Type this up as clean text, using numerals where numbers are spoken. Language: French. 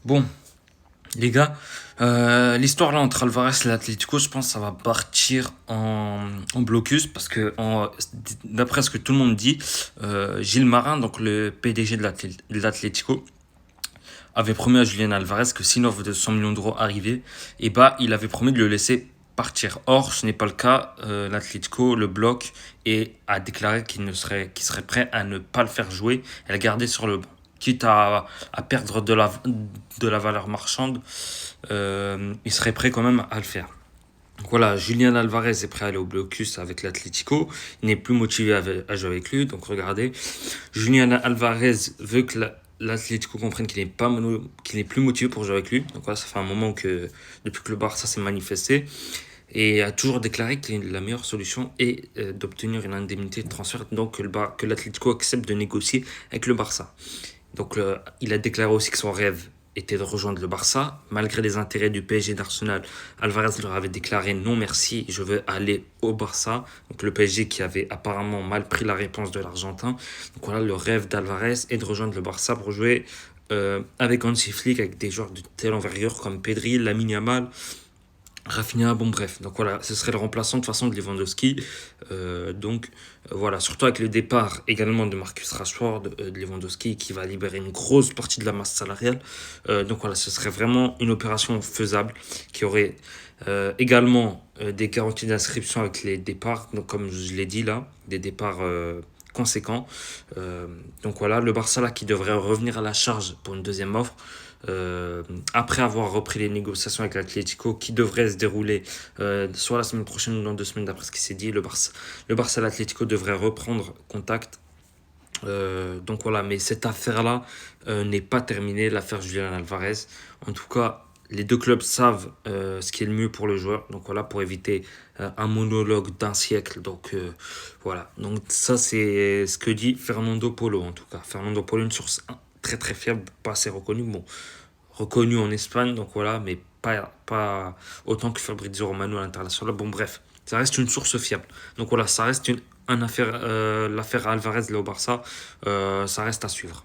Bon, les gars, l'histoire là entre Alvarez et l'Atlético, je pense que ça va partir en blocus parce que d'après ce que tout le monde dit, Gilles Marin, donc le PDG de l'Atlético, avait promis à Julian Alvarez que si une offre de 100 millions d'euros arrivait, et bah il avait promis de le laisser partir. Or, ce n'est pas le cas. L'Atlético le bloque et a déclaré qu'il serait prêt à ne pas le faire jouer et à le garder sur le banc. Quitte à perdre de la valeur marchande, il serait prêt quand même à le faire. Donc voilà, Julian Alvarez est prêt à aller au blocus avec l'Atlético. Il n'est plus motivé à jouer avec lui. Donc regardez, Julian Alvarez veut que l'Atlético comprenne qu'il n'est plus motivé pour jouer avec lui. Donc voilà, ça fait un moment que depuis que le Barça s'est manifesté et a toujours déclaré que la meilleure solution est d'obtenir une indemnité de transfert, donc que l'Atlético accepte de négocier avec le Barça. Donc il a déclaré aussi que son rêve était de rejoindre le Barça. Malgré les intérêts du PSG et d'Arsenal, Alvarez leur avait déclaré non merci, je veux aller au Barça. Donc le PSG qui avait apparemment mal pris la réponse de l'Argentin. Donc voilà, le rêve d'Alvarez est de rejoindre le Barça pour jouer avec Hansi Flick, avec des joueurs de telle envergure comme Pedri, Lamine Yamal, Rafinha, bon bref, donc voilà, ce serait le remplaçant de façon de Lewandowski. Voilà, surtout avec le départ également de Marcus Rashford, de Lewandowski, qui va libérer une grosse partie de la masse salariale. Donc voilà, ce serait vraiment une opération faisable qui aurait également des garanties d'inscription avec les départs, donc comme je l'ai dit là, des départs conséquents. Donc voilà, le Barça là qui devrait revenir à la charge pour une deuxième offre. Après avoir repris les négociations avec l'Atlético qui devraient se dérouler soit la semaine prochaine ou dans 2 semaines d'après ce qui s'est dit, le Barça et l'Atlético devraient reprendre contact. Donc voilà, mais cette affaire-là n'est pas terminée, l'affaire Julian Alvarez. En tout cas, les deux clubs savent ce qui est le mieux pour le joueur. Donc voilà, pour éviter un monologue d'un siècle. Donc voilà, donc ça c'est ce que dit Fernando Polo en tout cas. Fernando Polo, une source très très fiable, pas assez reconnue. Bon, reconnu en Espagne, donc voilà, mais pas autant que Fabrizio Romano à l'international. Bon, bref, ça reste une source fiable. Donc voilà, ça reste l'affaire Alvarez là au Barça, ça reste à suivre.